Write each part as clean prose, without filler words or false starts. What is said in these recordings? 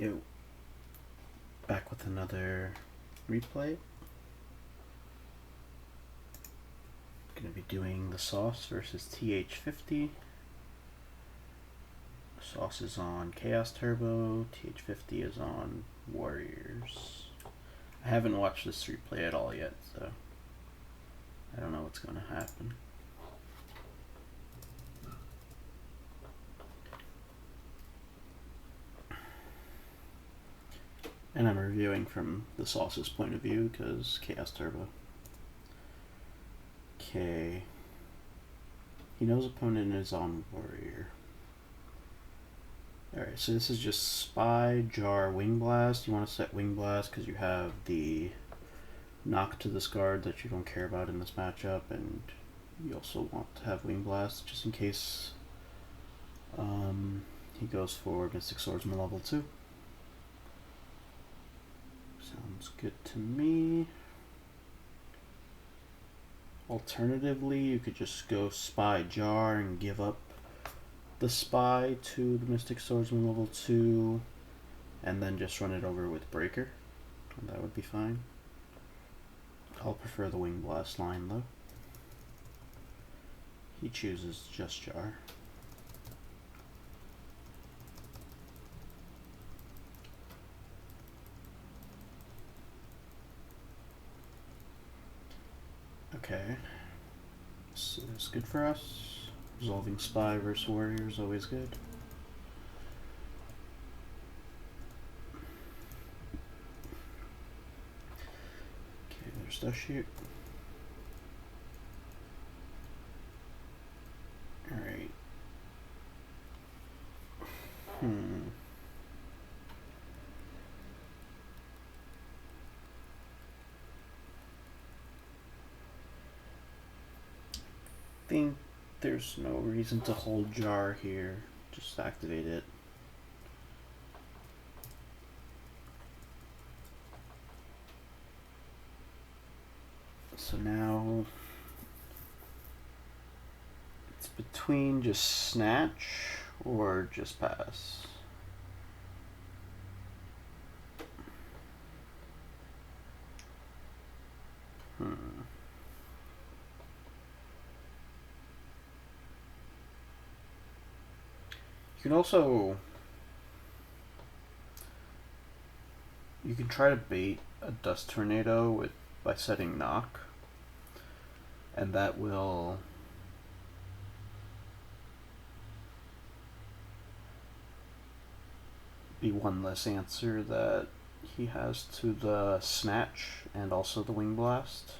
Yo, back with another replay. Gonna be doing TheSauze versus TH50. Sauce is on Chaos Turbo, TH50 is on Warriors. I haven't watched this replay at all yet, so I don't know what's gonna happen. And I'm reviewing from TheSauce's point of view because Chaos Turbo. Okay. He knows opponent is on Warrior. Alright, so this is just Spy, Jar, Wing Blast. You want to set Wing Blast because you have the knock to this guard that you don't care about in this matchup, and you also want to have Wing Blast just in case he goes for Mystic Swordsman level 2. Sounds good to me. Alternatively, you could just go Spy Jar and give up the Spy to the Mystic Swordsman level 2 and then just run it over with Breaker. And that would be fine. I'll prefer the Wing Blast line though. He chooses just Jar. Okay, so that's good for us. Resolving Spy versus Warrior is always good. Okay, there's the shoot. Alright. I think there's no reason to hold Jar here. Just activate it. So now it's between just Snatch or just Pass. You can also try to bait a Dust Tornado by setting Knock, and that will be one less answer that he has to the Snatch and also the Wing Blast.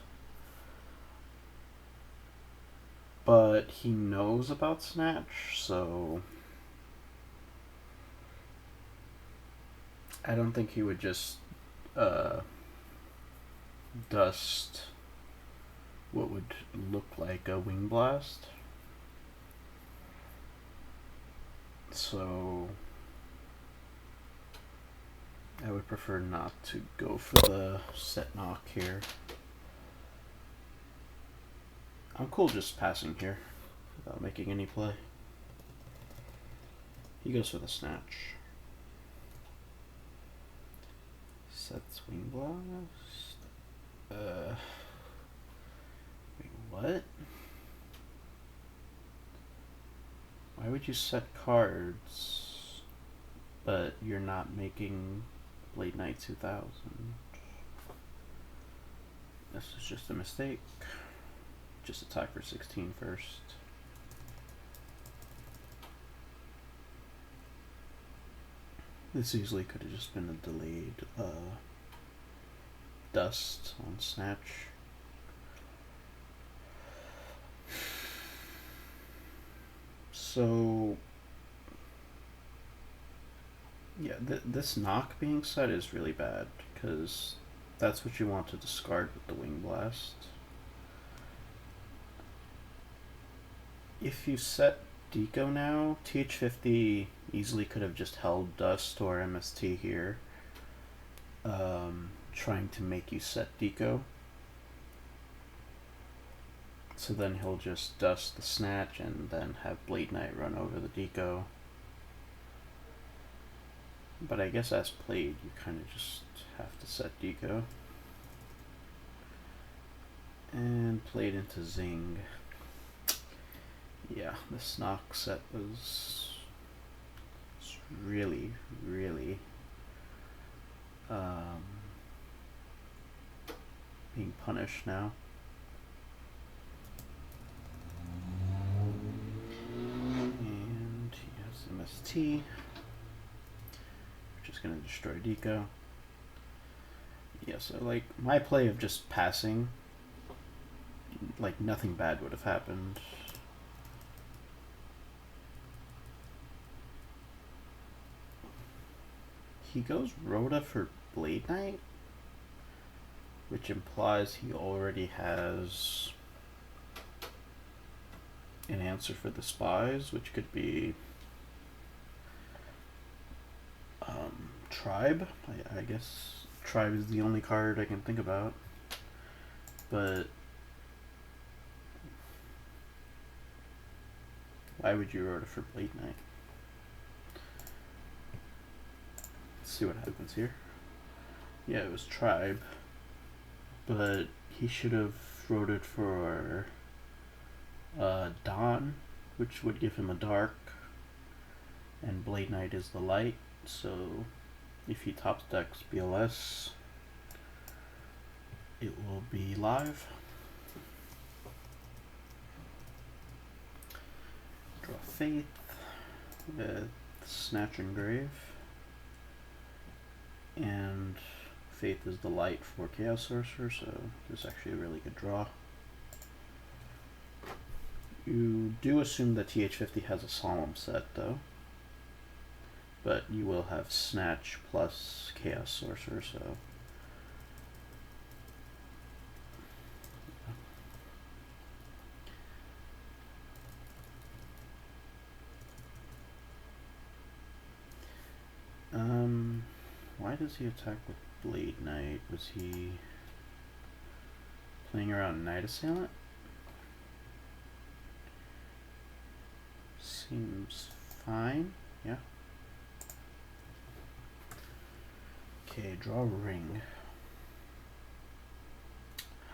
But he knows about Snatch, so I don't think he would just dust what would look like a Wing Blast. So I would prefer not to go for the set Knock here. I'm cool just passing here without making any play. He goes for the Snatch. Sets Wing Blast. Wait, what? Why would you set cards, but you're not making Blade Knight 2000? This is just a mistake. Just attack for 16 first. This easily could have just been a delayed Dust on Snatch. So yeah, this Knock being set is really bad because that's what you want to discard with the Wing Blast. If you set Deco now, TH50 easily could have just held Dust or MST here, trying to make you set Deco. So then he'll just Dust the Snatch and then have Blade Knight run over the Deco. But I guess as played, you kind of just have to set deco. And played into Zing. Yeah, this knock set was really, really being punished now. And he has MST, which is going to destroy deco. Yeah, so like my play of just passing, like nothing bad would have happened. He goes Rhoda for Blade Knight, which implies he already has an answer for the spies, which could be Tribe. I guess Tribe is the only card I can think about. But why would you Rhoda for Blade Knight? Let's see what happens here. Yeah, it was Tribe. But he should have Rhoda for Dawn, which would give him a dark. And Blade Knight is the light, so if he top decks BLS, it will be live. Draw Faith with Snatch and Grave. And Faith is the light for Chaos Sorcerer, so this is actually a really good draw. You do assume that TH50 has a Solemn set, though. But you will have Snatch plus Chaos Sorcerer, so... why does he attack with Blade Knight? Was he playing around Night Assailant? Seems fine, yeah. Okay, draw Ring.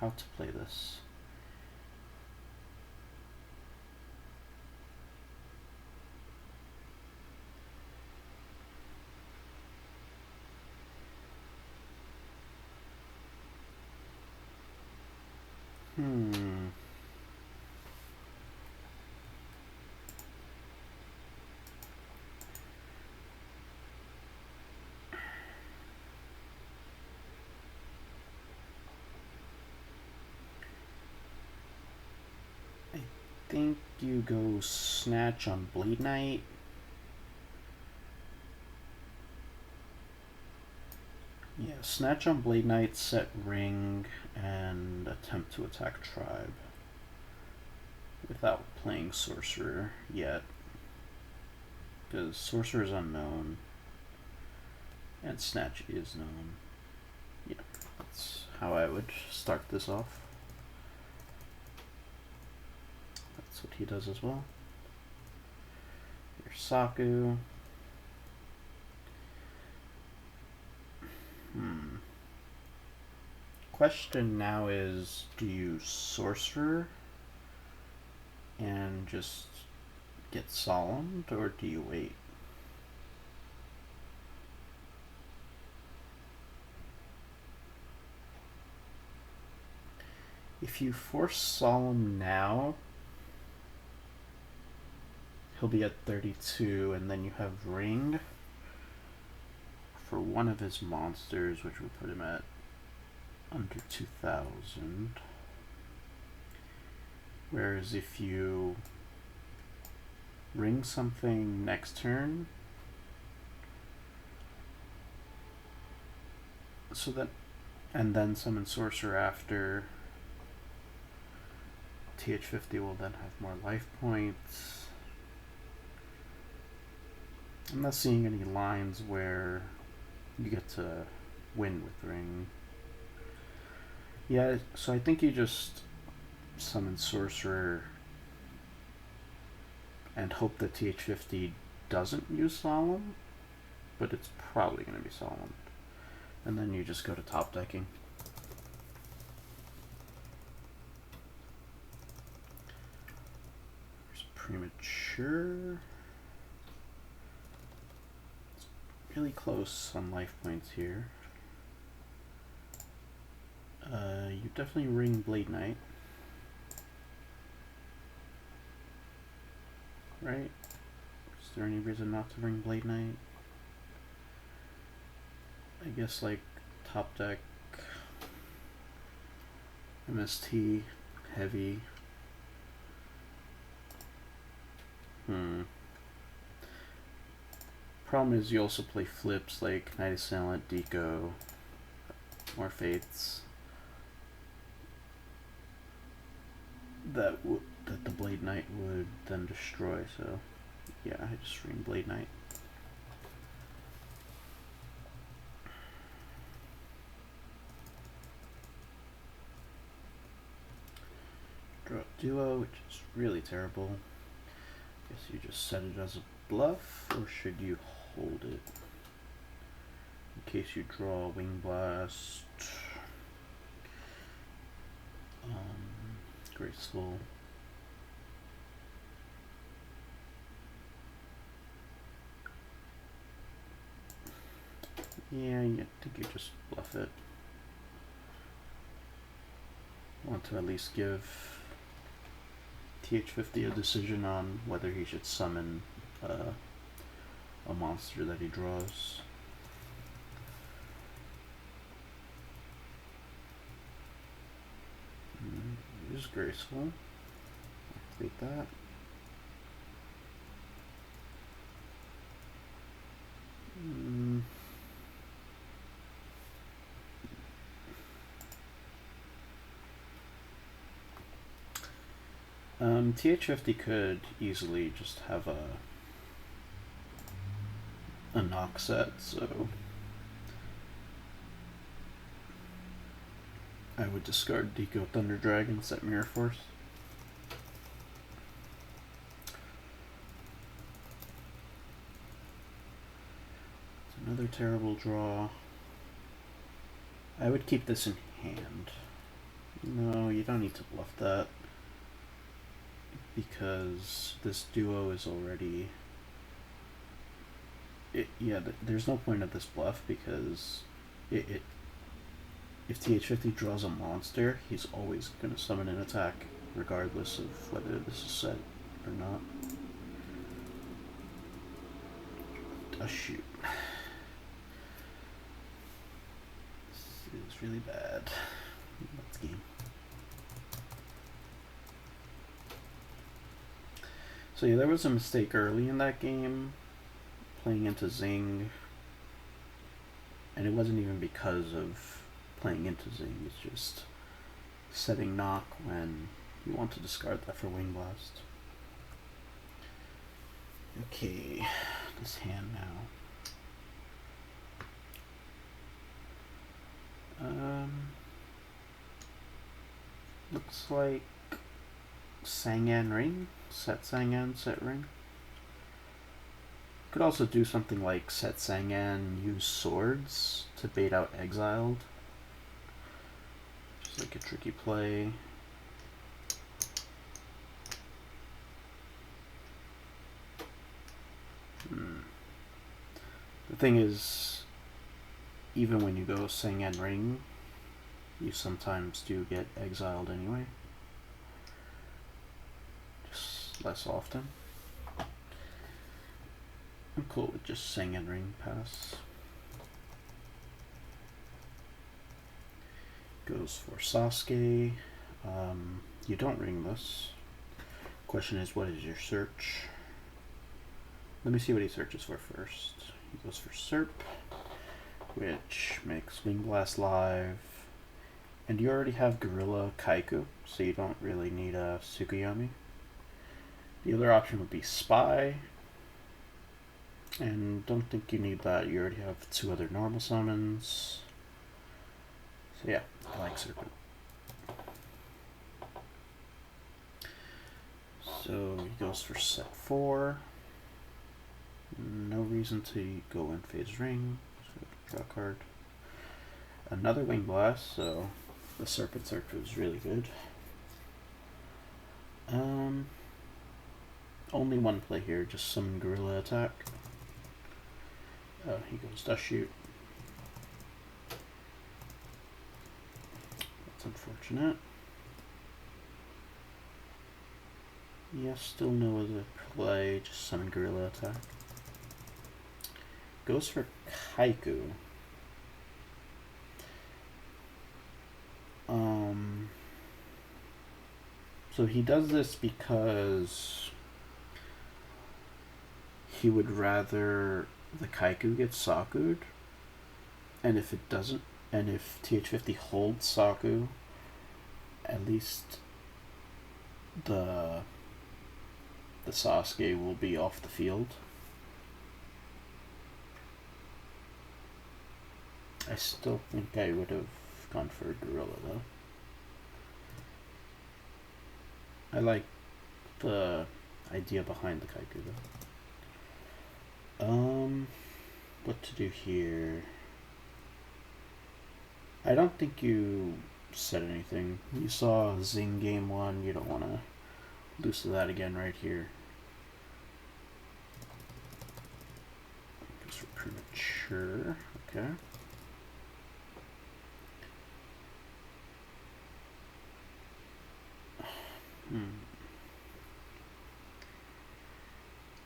How to play this? I think you go Snatch on Blade Knight. Yeah, Snatch on Blade Knight, set Ring, and attempt to attack Tribe without playing Sorcerer yet, because Sorcerer is unknown and Snatch is known. Yeah, that's how I would start this off. That's what he does as well. Here's Saku. Question now is, do you Sorcerer and just get Solemned, or do you wait? If you force Solemn now, he'll be at 32, and then you have Ring for one of his monsters, which would put him at under 2,000. Whereas if you Ring something next turn, so that, and then summon Sorcerer after, TH50 will then have more life points. I'm not seeing any lines where you get to win with Ring. Yeah, so I think you just summon Sorcerer and hope that TH50 doesn't use Solemn, but it's probably going to be solid. And then you just go to top decking. There's premature. It's really close on life points here. You definitely ring Blade Knight. Right? Is there any reason not to ring Blade Knight? I guess like top deck, MST, heavy. Problem is you also play flips like Knight Assailant, Deco, more Fates. That the Blade Knight would then destroy, so yeah, I just ring Blade Knight. Draw a duo, which is really terrible. Guess you just set it as a bluff, or should you hold it? In case you draw Wing Blast. Graceful. Yeah, I think you just bluff it. Want to at least give TH50 a decision on whether he should summon a monster that he draws. It is graceful. Activate that. TH50 could easily just have a knock set, so I would discard Deco Thunder Dragon, set Mirror Force. It's another terrible draw. I would keep this in hand. No, you don't need to bluff that, because this duo is already... there's no point of this bluff, because if TH50 draws a monster, he's always going to summon an attack, regardless of whether this is set or not. Oh shoot. This is really bad. Let's game. So yeah, there was a mistake early in that game, playing into Zing, and it wasn't even because of playing into Zing, it's just setting knock when you want to discard that for Wing Blast. Okay, this hand now. Looks like Sangan Ring, set Sangan, set Ring. Could also do something like set Sangan, use Swords to bait out Exiled. Just like a tricky play. The thing is, even when you go Sangan Ring, you sometimes do get exiled anyway. Just less often. I'm cool with just Sangan Ring pass. Goes for Sasuke. You don't ring this. Question is, what is your search? Let me see what he searches for first. He goes for Serp, which makes Wing Blast live. And you already have Gorilla Kaiku, so you don't really need a Tsukuyomi. The other option would be Spy. And don't think you need that. You already have 2 other normal summons. So yeah, I like Serpent. So he goes for set 4. No reason to go in phase ring. So draw a card. Another Wing Blast, so the Serpent Search was really good. Only one play here, just summon Gorilla Attack. Oh, he goes Dust Shoot. That's unfortunate. Yes, still no other play, just summon Gorilla Attack. Goes for Kaiku. So he does this because he would rather the Kaiku get Saku'd, and if it doesn't, and if TH50 holds Saku, at least the Sasuke will be off the field. I still think I would have gone for a Gorilla though. I like the idea behind the Kaiku though. What to do here? I don't think you said anything. You saw Zing game 1, you don't want to lose to that again right here. Just premature, okay.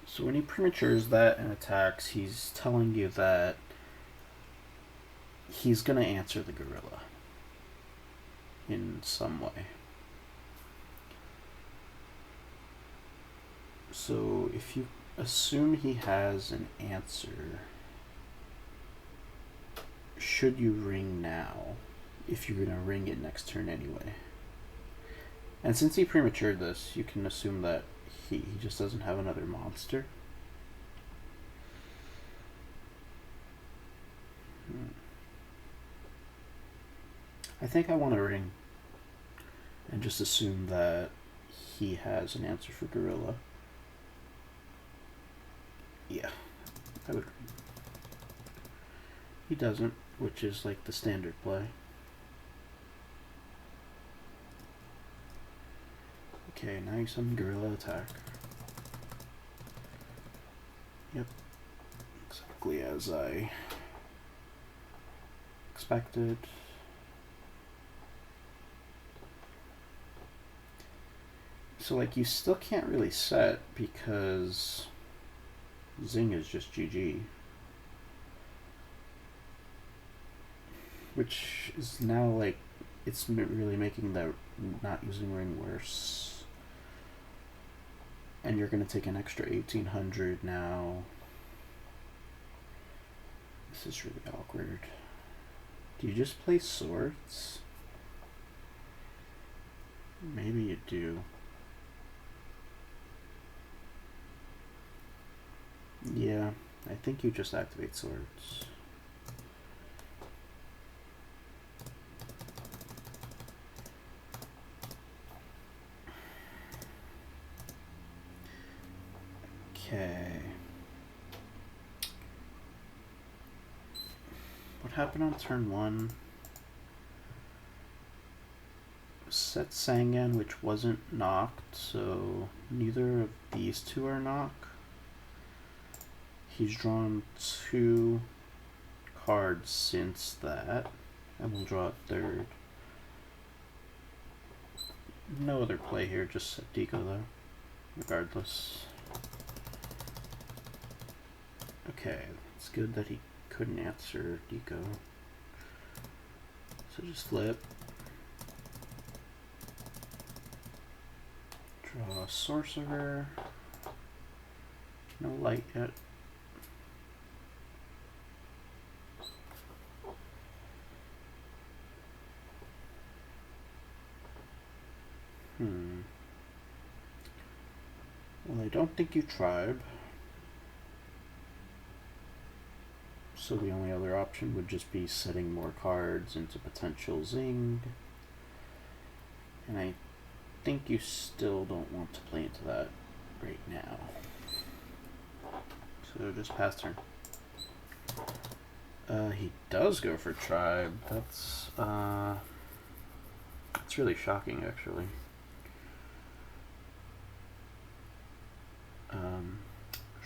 So when he prematures that and attacks, he's telling you that he's going to answer the Gorilla in some way. So if you assume he has an answer, should you ring now if you're going to ring it next turn anyway? And since he prematured this, you can assume that he just doesn't have another monster. I think I want to ring and just assume that he has an answer for Gorilla. Yeah, I would. He doesn't, which is like the standard play. Okay, now you summon Gorilla Attack. Yep, exactly as I expected. So like you still can't really set because Zing is just GG. Which is now like, it's really making the not using ring worse. And you're going to take an extra 1800 now. This is really awkward. Do you just play swords? Maybe you do. Yeah, I think you just activate swords. Okay. What happened on turn 1? Set Sangan, which wasn't knocked, so neither of these two are knocked. He's drawn 2 cards since that, and we'll draw a third. No other play here, just set Deco though, regardless. Okay, it's good that he couldn't answer Deco. So just flip. Draw a Sorcerer. No light yet. Well, I don't think you tribe. So the only other option would just be setting more cards into potential Zing. And I think you still don't want to play into that right now. So just pass turn. He does go for tribe. That's really shocking, actually.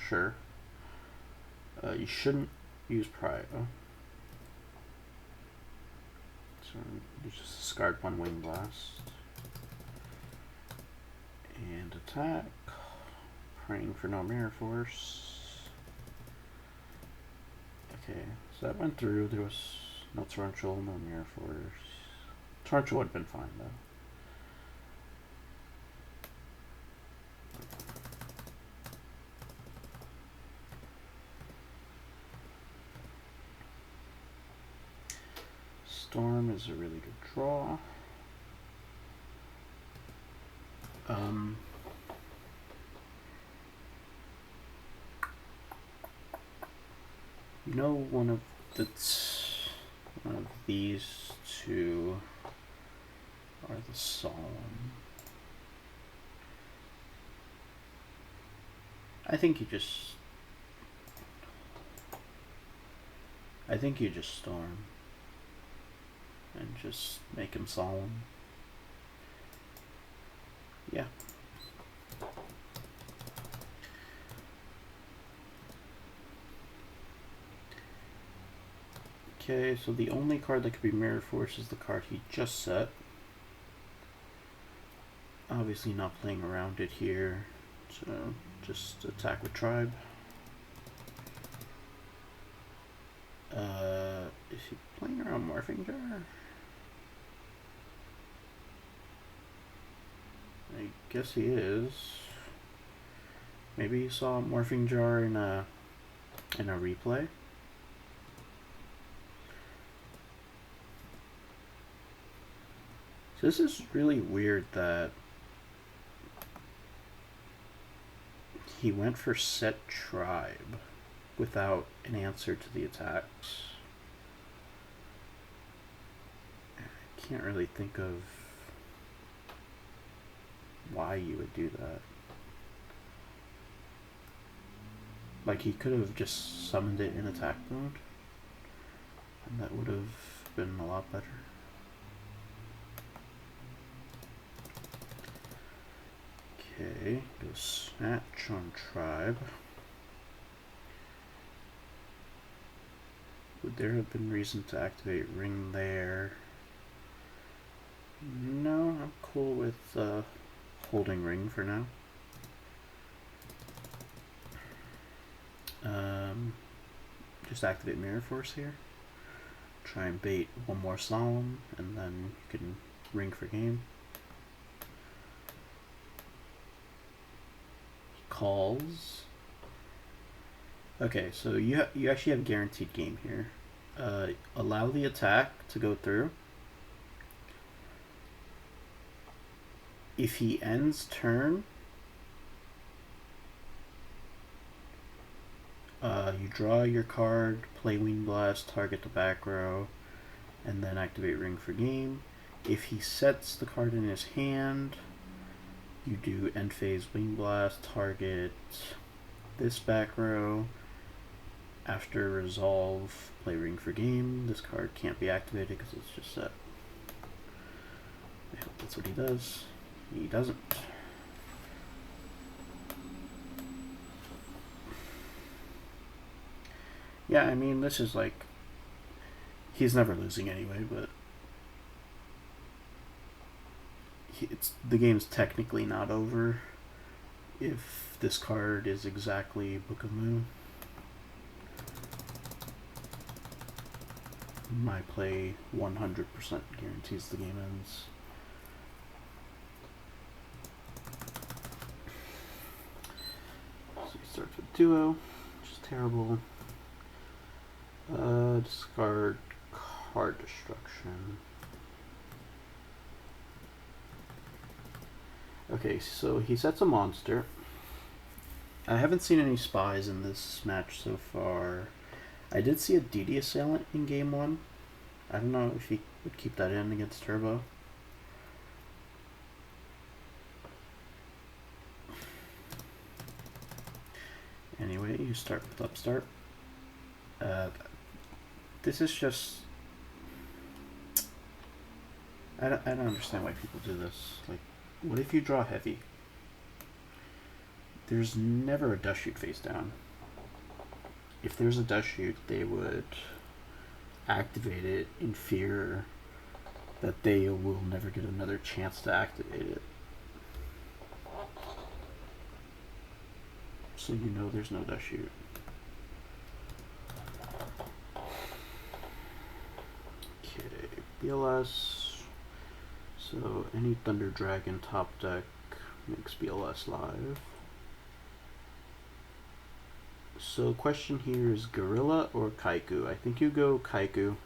Sure. You shouldn't use pride. Oh. So you just discard one wing blast and attack. Praying for no mirror force. Okay, so that went through. There was no torrential, no mirror force. Torrential would have been fine though. Storm is a really good draw. You know, one of these two are the solemn. I think you just storm and just make him solemn. Yeah. Okay, so the only card that could be Mirror Force is the card he just set. Obviously not playing around it here, so just attack with Tribe. Is he playing around Morphing Jar? I guess he is. Maybe he saw Morphing Jar in a replay. So this is really weird that he went for set Tribe without an answer to the attacks. I can't really think of why you would do that. Like, he could have just summoned it in attack mode, and that would have been a lot better. Okay, go Snatch on Tribe. Would there have been reason to activate Ring there? No, I'm cool with holding Ring for now. Just activate Mirror Force here. Try and bait one more Solemn, and then you can Ring for game. Calls. Okay, so you actually have guaranteed game here. Allow the attack to go through. If he ends turn, you draw your card, play Wing Blast, target the back row, and then activate Ring for game. If he sets the card in his hand, you do end phase Wing Blast, target this back row. After resolve, play Ring for game. This card can't be activated because it's just set. I hope that's what he does. He doesn't. Yeah, I mean, this is like, he's never losing anyway, but the game's technically not over if this card is exactly Book of Moon. My play 100% guarantees the game ends. So he starts with Duo, which is terrible. Discard Card Destruction. Okay, so he sets a monster. I haven't seen any spies in this match so far. I did see a DD Assailant in game 1. I don't know if he would keep that in against Turbo. Anyway, you start with upstart. This is just... I don't understand why people do this. Like, what if you draw heavy? There's never a dust shoot face down. If there's a dust shoot, they would activate it in fear that they will never get another chance to activate it. So you know there's no dust shoot. Okay, BLS. So any Thunder Dragon top deck makes BLS live. So question here is Gorilla or Kaiku? I think you go Kaiku.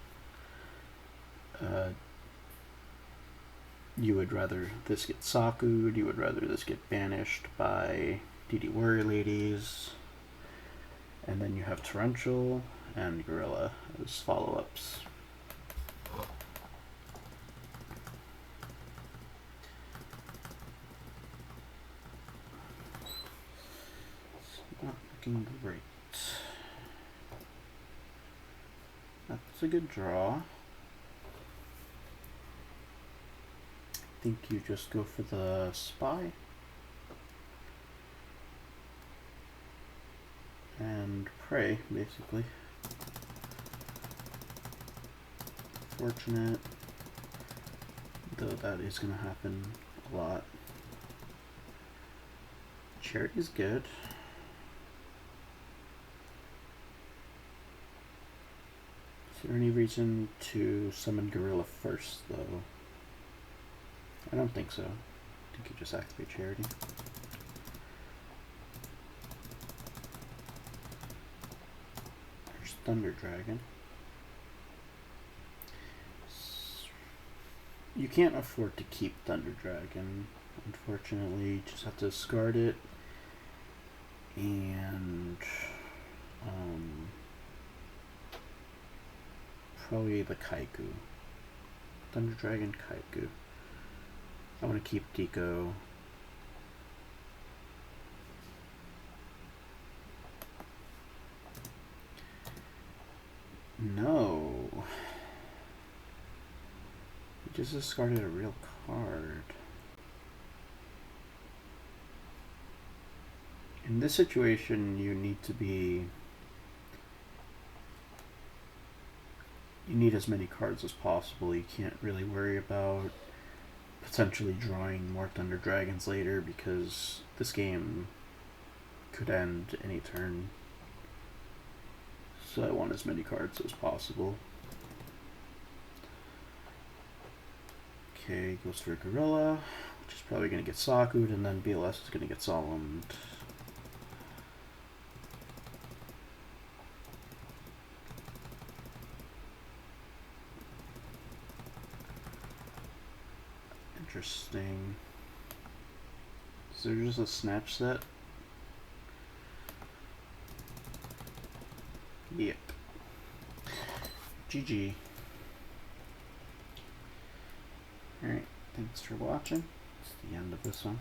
You would rather this get Saku'd, you would rather this get banished by DD Warrior Ladies. And then you have Torrential and Gorilla as follow-ups. Not looking great. That's a good draw. I think you just go for the spy. And pray, basically. Fortunate. Though that is going to happen a lot. Charity is good. Is there any reason to summon Gorilla first, though? I don't think so. I think you just activate Charity. There's Thunder Dragon. You can't afford to keep Thunder Dragon, unfortunately. You just have to discard it. And probably the Kaiku. Thunder Dragon, Kaiku. I want to keep Deco. No. You just discarded a real card. In this situation, you need to be... You need as many cards as possible. You can't really worry about potentially drawing more Thunder Dragons later because this game could end any turn. So I want as many cards as possible. Okay, goes for Gorilla, which is probably going to get Saku'd, and then BLS is going to get Solemned. Interesting. Is there just a snatch set? Yep. GG. Alright, thanks for watching. It's the end of this one.